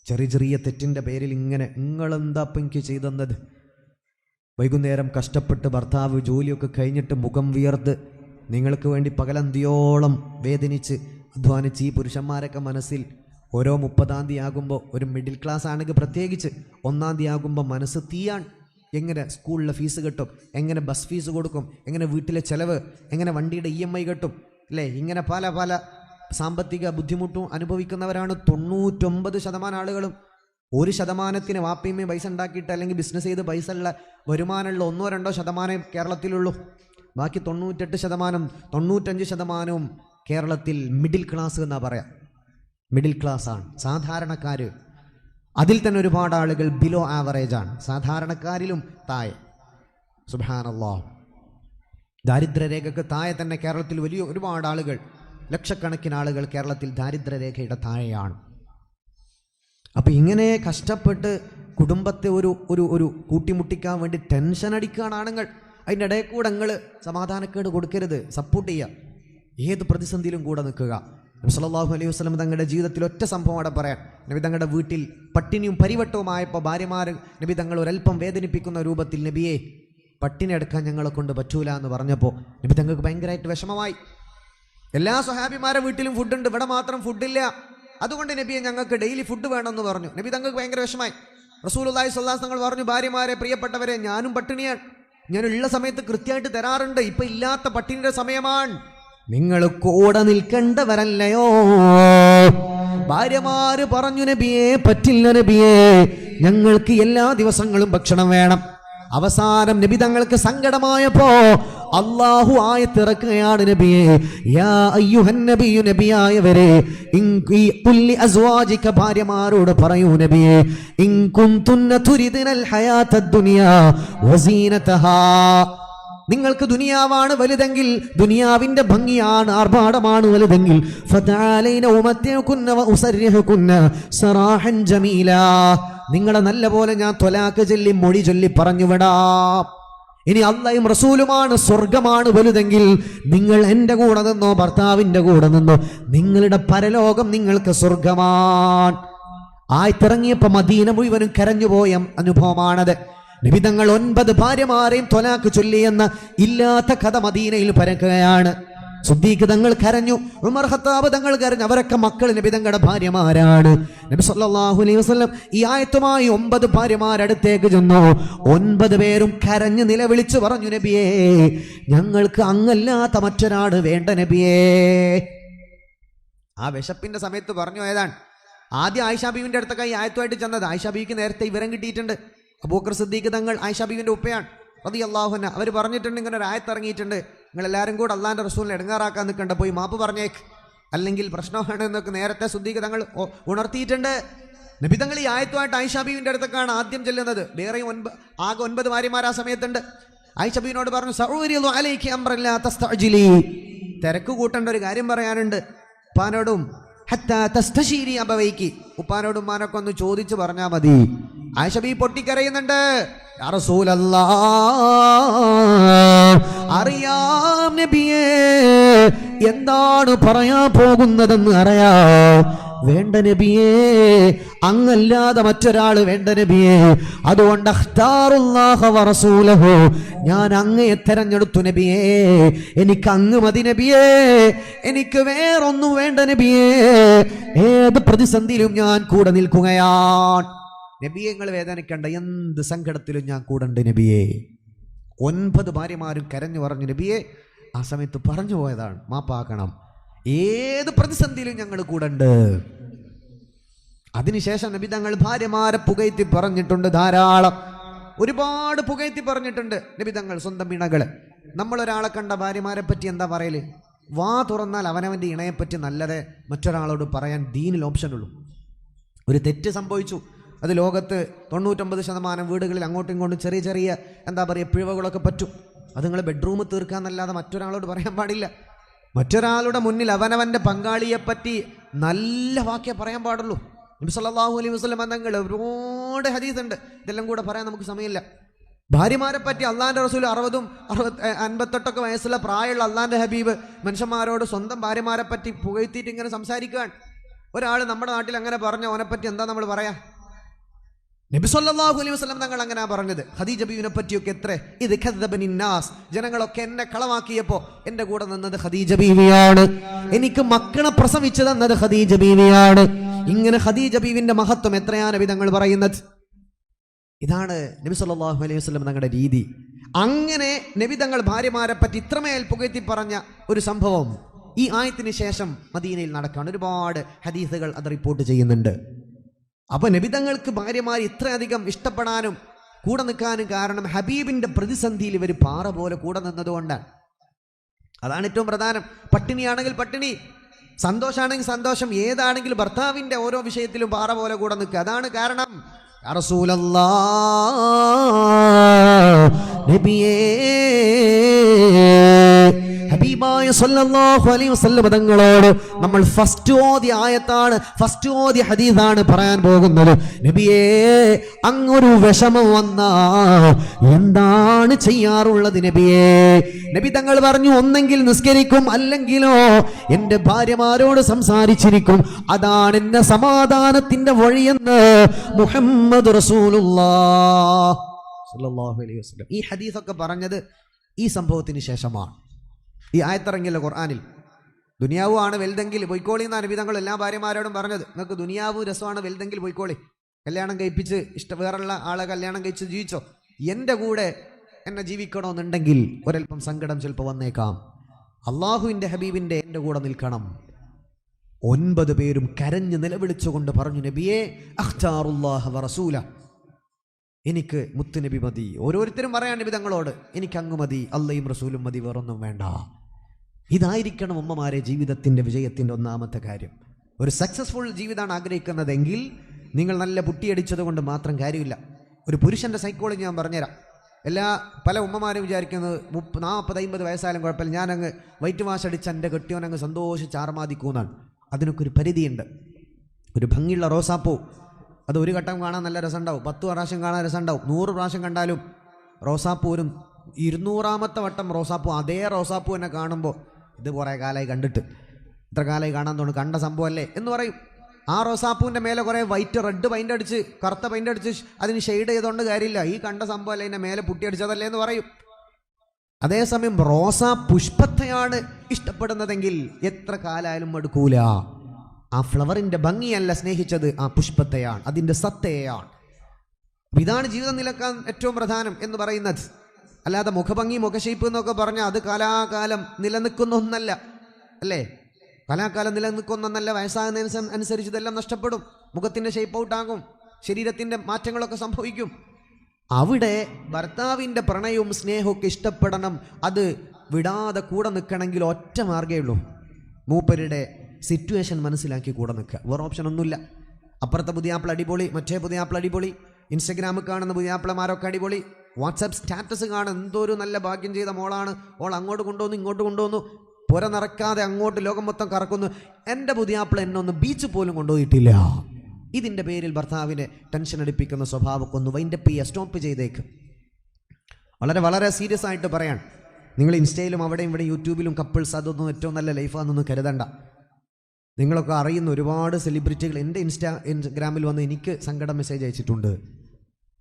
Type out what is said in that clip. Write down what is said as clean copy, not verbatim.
ചെറിയ ചെറിയ തെറ്റിൻ്റെ പേരിൽ ഇങ്ങനെ നിങ്ങളെന്താ അപ്പം എനിക്ക് ചെയ്തെന്നത്? വൈകുന്നേരം കഷ്ടപ്പെട്ട് ഭർത്താവ് ജോലിയൊക്കെ കഴിഞ്ഞിട്ട് മുഖം വിയർത്ത് നിങ്ങൾക്ക് വേണ്ടി പകലന്തിയോളം വേദനിച്ച് അധ്വാനിച്ച് ഈ പുരുഷന്മാരൊക്കെ മനസ്സിൽ ഓരോ 30-ാം തീയതി ആകുമ്പോൾ, ഒരു മിഡിൽ ക്ലാസ് ആണെങ്കിൽ പ്രത്യേകിച്ച് 1-ാം തീയതി ആകുമ്പോൾ മനസ്സ് തീയാണ്. എങ്ങനെ സ്കൂളിലെ ഫീസ് കെട്ടും, എങ്ങനെ ബസ് ഫീസ് കൊടുക്കും, എങ്ങനെ വീട്ടിലെ ചിലവ്, എങ്ങനെ വണ്ടിയുടെ EMI കെട്ടും, അല്ലേ? ഇങ്ങനെ പല പല സാമ്പത്തിക ബുദ്ധിമുട്ടും അനുഭവിക്കുന്നവരാണ് 99% ആളുകളും. 1% വാപ്പയമ്മയും പൈസ ഉണ്ടാക്കിയിട്ട് അല്ലെങ്കിൽ ബിസിനസ് ചെയ്ത് പൈസ ഉള്ള വരുമാനമുള്ള 1-2% കേരളത്തിലുള്ളൂ. ബാക്കി 98%, 95% കേരളത്തിൽ മിഡിൽ ക്ലാസ് എന്നാ പറയാം. മിഡിൽ ക്ലാസ് ആണ്, സാധാരണക്കാർ. അതിൽ തന്നെ ഒരുപാട് ആളുകൾ ബിലോ ആവറേജ് ആണ്, സാധാരണക്കാരിലും താഴെ. സുബ്ഹാനല്ലാഹ്, ദാരിദ്ര്യരേഖയ്ക്ക് താഴെ തന്നെ കേരളത്തിൽ വലിയ ഒരുപാട് ആളുകൾ, ലക്ഷക്കണക്കിന് ആളുകൾ കേരളത്തിൽ ദാരിദ്ര്യരേഖയുടെ താഴെയാണ്. അപ്പം ഇങ്ങനെ കഷ്ടപ്പെട്ട് കുടുംബത്തെ ഒരു ഒരു ഒരു കൂട്ടിമുട്ടിക്കാൻ വേണ്ടി ടെൻഷൻ അടിക്കുകയാണ് ആണുങ്ങൾ. അതിൻ്റെ ഇടയിൽ കൂടെ നിങ്ങൾ സമാധാനക്കേട് കൊടുക്കരുത്, സപ്പോർട്ട് ചെയ്യുക, ഏത് പ്രതിസന്ധിയിലും കൂടെ നിൽക്കുക. നബി സല്ലല്ലാഹു അലൈഹി വസല്ലം തങ്ങളുടെ ജീവിതത്തിൽ ഒറ്റ സംഭവം അവിടെ പറയാം. നബി തങ്ങളുടെ വീട്ടിൽ പട്ടിണിയും പരിവട്ടവുമായപ്പോൾ ഭാര്യമാർ നബി തങ്ങൾ ഒരൽപ്പം വേദനിപ്പിക്കുന്ന രൂപത്തിൽ, നബിയെ പട്ടിണി എടുക്കാൻ ഞങ്ങളെ കൊണ്ട് പറ്റൂല എന്ന് പറഞ്ഞപ്പോൾ നബി തങ്ങൾക്ക് ഭയങ്കരമായിട്ട് വിഷമമായി. എല്ലാ സ്വഹാബിമാരുടെ വീട്ടിലും ഫുഡുണ്ട്, ഇവിടെ മാത്രം ഫുഡില്ല, അതുകൊണ്ട് നബിയെ ഞങ്ങൾക്ക് ഡെയിലി ഫുഡ് വേണമെന്ന് പറഞ്ഞു. നബി തങ്ങൾക്ക് ഭയങ്കര വിഷമായി. റസൂലുള്ളാഹി സ്വല്ലല്ലാഹു അലൈഹി വസല്ലം പറഞ്ഞു, ഭാര്യമാരെ, പ്രിയപ്പെട്ടവരെ, ഞാനും പട്ടിണിയാണ്, ഞാനുള്ള സമയത്ത് കൃത്യമായിട്ട് തരാറുണ്ട്, ഇപ്പം ഇല്ലാത്ത പട്ടിണിയുടെ സമയമാണ്, നിങ്ങൾ കൂടെ നിൽക്കേണ്ടവരല്ലയോ? ഭാര്യമാര് പറഞ്ഞു, നബിയെ പറ്റില്ല നബിയെ, ഞങ്ങൾക്ക് എല്ലാ ദിവസങ്ങളും ഭക്ഷണം വേണം. അവസാനം നബി തങ്ങൾക്ക് സങ്കടമായപ്പോ അല്ലാഹു ആയത്തിറക്കുകയാണ്, നബിയെ യാ അയ്യുഹൻ നബിയു, നബിയായവരെ, കുല്ലി അസ്വാജിക, ഭാര്യമാരോട് പറയൂ നബിയെ, ഇൻ കുൻതുന്ന തുരിദിനൽ ഹയാത്തദ് ദുനിയാ വസീനതഹാ, നിങ്ങൾക്ക് ദുനിയാവാണ് വലുതെങ്കിൽ, ദുനിയാവിന്റെ ഭംഗിയാണ്, ആർഭാടമാണ് വലുതെങ്കിൽ, ഫതആലൈന ഉമത്തിഉകുന്ന വഉസരിഹുകുന്ന സറാഹൻ ജമീലാ, നിങ്ങളെ നല്ല പോലെ ഞാൻ ത്വലാഖ് ചൊല്ലി മൊഴി ചൊല്ലി പറഞ്ഞുവിടാം. ഇനി അള്ളയും റസൂലുമാണ്, സ്വർഗമാണ് വലുതെങ്കിൽ, നിങ്ങൾ എൻ്റെ കൂടെ നിന്നോ, ഭർത്താവിൻ്റെ കൂടെ നിന്നോ, നിങ്ങളുടെ പരലോകം നിങ്ങൾക്ക് സ്വർഗമാണ്. ആയിത്തിറങ്ങിയപ്പോൾ മദീന മുഴുവനും കരഞ്ഞുപോയ അനുഭവമാണത്. നബി തങ്ങൾ 9 ഭാര്യമാരെയും ത്വലാഖ് ചൊല്ലിയെന്ന ഇല്ലാത്ത കഥ മദീനയിൽ പരക്കുകയാണ്. സിദ്ദീഖ് തങ്ങൾ കരഞ്ഞു, ഉമർ ഖത്താബ് തങ്ങൾ കരഞ്ഞു, അവരൊക്കെ മക്കൾ നബി തങ്ങളുടെ ഭാര്യമാരാണ്. നബി സല്ലല്ലാഹു അലൈഹി വസല്ലം ഈ ആയത്തുമായി 9 ഭാര്യമാരടുത്തേക്ക് ചെന്നു. 9 പേരും കരഞ്ഞ് നിലവിളിച്ച് പറഞ്ഞു, നബിയേ ഞങ്ങൾക്ക് അങ്ങല്ലാത്ത മറ്റൊരാൾ വേണ്ട നബിയേ. ആ വിശപ്പിന്റെ സമയത്ത് പറഞ്ഞു ഏതാണ്. ആദ്യം ആയിഷ ബീവിന്റെ അടുത്തൊക്കെ ഈ ആയത്തുമായിട്ട് ചെന്നത്. ആയിഷ ബീവിക്ക് നേരത്തെ വിവരം കിട്ടിയിട്ടുണ്ട്. അബൂബക്കർ സിദ്ദീഖ് തങ്ങൾ ആയിഷ ബീവിന്റെ ഉപ്പയാണ് റളിയല്ലാഹു അൻഹ. അവർ പറഞ്ഞിട്ടുണ്ട്, ഇങ്ങനെ ഒരു ആയത്ത് ഇറങ്ങിയിട്ടുണ്ട്, നിങ്ങളെല്ലാവരും കൂടെ അള്ളാഹിന്റെ റസൂലിനെ ഇടങ്ങാറാക്കാൻ നിൽക്കണ്ട, പോയി മാപ്പ് പറഞ്ഞേക്ക്, അല്ലെങ്കിൽ പ്രശ്നമാണ് എന്നൊക്കെ നേരത്തെ സിദ്ദീഖ് തങ്ങൾ ഉണർത്തിയിട്ടുണ്ട്. നബി തങ്ങൾ ഈ ആയത്തുമായിട്ട് ആയിഷ ബീവിന്റെ അടുത്തൊക്കെയാണ് ആദ്യം ചെല്ലുന്നത്. വേറെയും ആകെ 9 ഭാര്യമാർ ആ സമയത്തുണ്ട്. ആയിഷ ബീവിനോട് പറഞ്ഞു, സഊരിദു അലൈകി അംറൻ ലാ തസ്തഅജിലി, തിരക്ക് കൂട്ടേണ്ട ഒരു കാര്യം പറയാനുണ്ട്, ഉപ്പാനോടും ഹത്താ തസ്തശീരി അബവൈക്കി, ഉപ്പാനോടും ഉമ്മാനൊക്കെ ഒന്ന് ചോദിച്ചു പറഞ്ഞാൽ മതി. ആയിഷ ബീവി പൊട്ടിക്കരയുന്നുണ്ട്, യാ റസൂലല്ലാഹ്, അറിയാം നബിയേ, എന്താണ് പറയാൻ പോകുന്നതെന്ന് അറിയാം. വേണ്ട നബിയേ, അങ്ങല്ലാതെ മറ്റൊരാള് വേണ്ട നബിയേ, അതുകൊണ്ട് അഖ്താറുല്ലാഹ വറസൂലഹു, ഞാൻ അങ്ങയെ തെരഞ്ഞെടുത്തു നബിയേ, എനിക്ക് അങ്ങ് മതി നബിയേ, എനിക്ക് വേറൊന്നും വേണ്ട നബിയേ, ഏത് പ്രതിസന്ധിയിലും ഞാൻ കൂടെ നിൽക്കുകയാണ് നബിയെ, നിങ്ങൾ വേദനിക്കണ്ട, എന്ത് സങ്കടത്തിലും ഞാൻ കൂടെ ഉണ്ട് നബിയേ. 9 ഭാര്യമാരും കരഞ്ഞു പറഞ്ഞു, നബിയെ ആ സമയത്ത് പറഞ്ഞു പോയതാണ്, മാപ്പാക്കണം, ഏത് പ്രതിസന്ധിയിലും ഞങ്ങൾ കൂടെ ഉണ്ട്. അതിനുശേഷം നബി തങ്ങൾ ഭാര്യമാരെ പുകഴ്ത്തി പറഞ്ഞിട്ടുണ്ട്, ധാരാളം, ഒരുപാട് പുകഴ്ത്തി പറഞ്ഞിട്ടുണ്ട് നബി തങ്ങൾ സ്വന്തം ഇണകളെ. നമ്മളൊരാളെ കണ്ട ഭാര്യമാരെ പറ്റി എന്താ പറയല്? വാ തുറന്നാൽ അവനവൻ്റെ ഇണയെപ്പറ്റി നല്ലത് മറ്റൊരാളോട് പറയാൻ ദീനിൽ ഓപ്ഷൻ ഉള്ളൂ. ഒരു തെറ്റ് സംഭവിച്ചു, അത് ലോകത്ത് 99% വീടുകളിൽ അങ്ങോട്ടും ഇങ്ങോട്ടും ചെറിയ ചെറിയ എന്താ പറയുക പിഴവുകളൊക്കെ പറ്റും. അത് നിങ്ങൾ ബെഡ്റൂമിൽ തീർക്കാന്നല്ലാതെ മറ്റൊരാളോട് പറയാൻ പാടില്ല. മറ്റൊരാളുടെ മുന്നിൽ അവനവൻ്റെ പങ്കാളിയെപ്പറ്റി നല്ല വാക്യം പറയാൻ പാടുള്ളൂ. നബി സല്ലല്ലാഹു അലൈഹി വസല്ലം തങ്ങൾ ഒരുപാട് ഹദീസ് ഉണ്ട്, ഇതെല്ലാം കൂടെ പറയാൻ നമുക്ക് സമയമില്ല. ഭാര്യമാരെ പറ്റി അള്ളാഹിൻ്റെ റസൂൽ 58 വയസ്സുള്ള പ്രായമുള്ള അള്ളാഹിൻ്റെ ഹബീബ് മനുഷ്യന്മാരോട് സ്വന്തം ഭാര്യമാരെ പറ്റി പുകഴ്ത്തിയിട്ട് ഇങ്ങനെ സംസാരിക്കുകയാണ്. ഒരാൾ നമ്മുടെ നാട്ടിൽ അങ്ങനെ പറഞ്ഞ ഓനെപ്പറ്റി എന്താ നമ്മൾ പറയാ? നബി സല്ലല്ലാഹു അലൈഹി വസല്ലം തങ്ങൾ അങ്ങനെ പറഞ്ഞത്. ഖദീജ ബീവിനെ പറ്റിയൊക്കെ എത്ര ഇത് ഖദബനിന്നാസ്, ജനങ്ങളൊക്കെ എന്നെ കളവാക്കിയപ്പോ എന്റെ കൂടെ നിന്നത് ഖദീജ ബീവിയാണ്, എനിക്ക് മക്കളെ പ്രസവിച്ചു തന്നത് ഖദീജ ബീവിയാണ്. ഇങ്ങനെ ഖദീജ ബീവിന്റെ മഹത്വം എത്രയാണ് നബി തങ്ങൾ പറയുന്നത്. ഇതാണ് നബി സല്ലല്ലാഹു അലൈഹി വസല്ലം തങ്ങളുടെ രീതി. അങ്ങനെ നബി തങ്ങൾ ഭാര്യമാരെ പറ്റി ഇത്രമേൽ പുകഴ്ത്തി പറഞ്ഞ ഒരു സംഭവം ഈ ആയത്തിന് ശേഷം മദീനയിൽ നടക്കാണ്. ഒരുപാട് ഹദീസുകൾ അത് റിപ്പോർട്ട് ചെയ്യുന്നുണ്ട്. അപ്പൊ നബി തങ്ങൾക്ക് ഭാര്യമാർ ഇത്രയധികം ഇഷ്ടപ്പെടാനും കൂടെ നിൽക്കാനും കാരണം ഹബീബിന്റെ പ്രതിസന്ധിയിൽ ഇവർ പാറ പോലെ കൂടെ നിന്നതുകൊണ്ടാണ്. അതാണ് ഏറ്റവും പ്രധാനം. പട്ടിണിയാണെങ്കിൽ പട്ടിണി, സന്തോഷമാണെങ്കിൽ സന്തോഷം, ഏതാണെങ്കിലും ഭർത്താവിന്റെ ഓരോ വിഷയത്തിലും പാറ പോലെ കൂടെ നിൽക്കുക. അതാണ് കാരണം. യാ റസൂലല്ലാഹ്, നബിയേ, ഹബീബായ സല്ലല്ലാഹു അലൈഹി വസല്ലം തങ്ങളോട് നമ്മൾ ഫസ്റ്റ് ഓതിയ ആയത്താണ്, ഫസ്റ്റ് ഓതിയ ഹദീസാണ് പറയാൻ പോകുന്നത്. നബിയേ, അങ്ങൊരു വിഷമം വന്നാ എന്താണ് ചെയ്യാറുള്ളത് നബിയേ? നബി തങ്ങൾ പറഞ്ഞു, ഒന്നെങ്കിൽ നിസ്കരിക്കും, അല്ലെങ്കിലോ എന്റെ ഭാര്യമാരോട് സംസാരിച്ചിരിക്കും. അതാണ് എന്റെ സമാധാനത്തിന്റെ വഴിയെന്ന് മുഹമ്മദ് റസൂലുള്ളാഹ് സല്ലല്ലാഹു അലൈഹി വസല്ലം. ഈ ഹദീസൊക്കെ പറഞ്ഞത് ഈ സംഭവത്തിന് ശേഷമാണ്. ഈ ആയത്തിറങ്ങിയല്ലോ ഖുർആനിൽ. ദുനിയാവു ആണ് വലുതെങ്കിൽ പൊയ്ക്കോളി എന്നാണ് നബി തങ്ങൾ എല്ലാ ഭാര്യമാരോടും പറഞ്ഞത്. നിങ്ങൾക്ക് ദുനിയാവു രസമാണ് വലുതെങ്കിൽ പൊയ്ക്കോളി, കല്യാണം കഴിപ്പിച്ച് വേറുള്ള ആളെ കല്യാണം കഴിച്ച് ജീവിച്ചോ. എൻ്റെ കൂടെ എന്നെ ജീവിക്കണമെന്നുണ്ടെങ്കിൽ ഒരൽപ്പം സങ്കടം ചിലപ്പോൾ വന്നേക്കാം. അള്ളാഹുവിൻ്റെ ഹബീബിൻ്റെ എൻ്റെ കൂടെ നിൽക്കണം. 9 പേരും കരഞ്ഞ് നിലവിളിച്ചുകൊണ്ട് പറഞ്ഞു, നബിയേ, അഖ്താറുല്ലാഹ വ റസൂല, എനിക്ക് മുത്തുനബി മതി. ഓരോരുത്തരും പറയാൻ നബി തങ്ങളോട്, എനിക്ക് അങ്ങ് മതി, അള്ളയും റസൂലും മതി, വേറൊന്നും വേണ്ട. ഇതായിരിക്കണം ഉമ്മമാരെ ജീവിതത്തിൻ്റെ വിജയത്തിൻ്റെ ഒന്നാമത്തെ കാര്യം. ഒരു സക്സസ്ഫുൾ ജീവിതമാണ് ആഗ്രഹിക്കുന്നതെങ്കിൽ നിങ്ങൾ നല്ല പുട്ടിയടിച്ചത് കൊണ്ട് മാത്രം കാര്യമില്ല. ഒരു പുരുഷൻ്റെ സൈക്കോളജി ഞാൻ പറഞ്ഞുതരാം. പല ഉമ്മമാരും വിചാരിക്കുന്നത് 40-50 വയസ്സായാലും കുഴപ്പമില്ല, ഞാനങ്ങ് വൈറ്റ് വാഷ് അടിച്ച് എൻ്റെ കെട്ടിയോനങ്ങ് സന്തോഷിച്ച് ആർമാദിക്കൂന്നാണ്. അതിനൊക്കെ ഒരു പരിധിയുണ്ട്. ഒരു ഭംഗിയുള്ള റോസാപ്പൂ, അത് ഒരു ഘട്ടം കാണാൻ നല്ല രസമുണ്ടാവും, 10 പ്രാവശ്യം കാണാൻ രസമുണ്ടാവും, 100 പ്രാവശ്യം കണ്ടാലും റോസാപ്പൂ ഒരു 200ാമത്തെ വട്ടം റോസാപ്പൂ അതേ റോസാപ്പൂ എന്നെ കാണുമ്പോൾ ഇത് കുറേ കാലമായി കണ്ടിട്ട്, ഇത്ര കാലമായി കാണാൻ തോന്നുന്നു, കണ്ട സംഭവമല്ലേ എന്ന് പറയും. ആ റോസാപ്പൂവിൻ്റെ മേലെ കുറേ വൈറ്റ് റെഡ് പെയിൻ്റ് അടിച്ച് കറുത്ത പെയിൻ്റ് അടിച്ച് അതിന് ഷെയ്ഡ് ചെയ്തുകൊണ്ട് കാര്യമില്ല, ഈ കണ്ട സംഭവമല്ലേ ഇതിൻ്റെ മേലെ പുട്ടിയടിച്ചതല്ലേ എന്ന് പറയും. അതേസമയം റോസാ പുഷ്പത്തെയാണ് ഇഷ്ടപ്പെടുന്നതെങ്കിൽ എത്ര കാലായാലും മടുക്കൂല. ആ ഫ്ലവറിൻ്റെ ഭംഗിയല്ല സ്നേഹിച്ചത്, ആ പുഷ്പത്തെയാണ്, അതിൻ്റെ സത്തയാണ്. ഇതാണ് ജീവിതം നിലക്കാൻ ഏറ്റവും പ്രധാനം എന്ന് പറയുന്നത്. അല്ലാതെ മുഖഭംഗി മുഖശേപ്പ് എന്നൊക്കെ പറഞ്ഞാൽ അത് കാലാകാലം നിലനിൽക്കുന്ന ഒന്നല്ല, അല്ലേ? കാലാകാലം നിലനിൽക്കുന്ന ഒന്നല്ല. വയസ്സാകുന്നതിന് അനുസരിച്ച് ഇതെല്ലാം നഷ്ടപ്പെടും, മുഖത്തിൻ്റെ ഷേപ്പ് ഔട്ടാകും, ശരീരത്തിൻ്റെ മാറ്റങ്ങളൊക്കെ സംഭവിക്കും. അവിടെ ഭർത്താവിൻ്റെ പ്രണയവും സ്നേഹമൊക്കെ ഇഷ്ടപ്പെടണം. അത് വിടാതെ കൂടെ നിൽക്കണമെങ്കിൽ ഒറ്റ മാർഗ്ഗമേ ഉള്ളൂ, മൂപ്പരുടെ സിറ്റുവേഷൻ മനസ്സിലാക്കി കൂടെ നിൽക്കുക. വേറെ ഓപ്ഷൻ ഒന്നുമില്ല. അപ്പുറത്തെ പുതിയാപ്പിള അടിപൊളി, മറ്റേ പുതിയാപ്പിള അടിപൊളി, ഇൻസ്റ്റഗ്രാമിൽ കാണുന്ന പുതിയാപ്പിളമാരൊക്കെ അടിപൊളി, വാട്സാപ്പ് സ്റ്റാറ്റസ് കാണും, എന്തൊരു നല്ല ഭാഗ്യം ചെയ്ത മോളാണ്, ഓൾ അങ്ങോട്ട് കൊണ്ടുവന്നു ഇങ്ങോട്ട് കൊണ്ടുവന്നു, പുര നിറക്കാതെ അങ്ങോട്ട് ലോകം മൊത്തം കറക്കുന്നു. എൻ്റെ പുതിയാപ്പിള എന്നെ ഒന്ന് ബീച്ച് പോലും കൊണ്ടുപോയിട്ടില്ല. ഇതിൻ്റെ പേരിൽ ഭർത്താവിനെ ടെൻഷൻ അടിപ്പിക്കുന്ന സ്വഭാവമൊക്കെ ഒന്ന് വൈൻഡപ്പ് ചെയ്യുക, സ്റ്റോപ്പ് ചെയ്തേക്ക്. വളരെ വളരെ സീരിയസ് ആയിട്ട് പറയാൻ, നിങ്ങൾ ഇൻസ്റ്റയിലും അവിടെയും ഇവിടെ യൂട്യൂബിലും കപ്പിൾസ് അതൊന്നും ഏറ്റവും നല്ല ലൈഫാണെന്നൊന്നും കരുതണ്ട. നിങ്ങളൊക്കെ അറിയുന്ന ഒരുപാട് സെലിബ്രിറ്റികൾ എൻ്റെ ഇൻസ്റ്റാഗ്രാമിൽ വന്ന് എനിക്ക് സങ്കടം മെസ്സേജ് അയച്ചിട്ടുണ്ട്.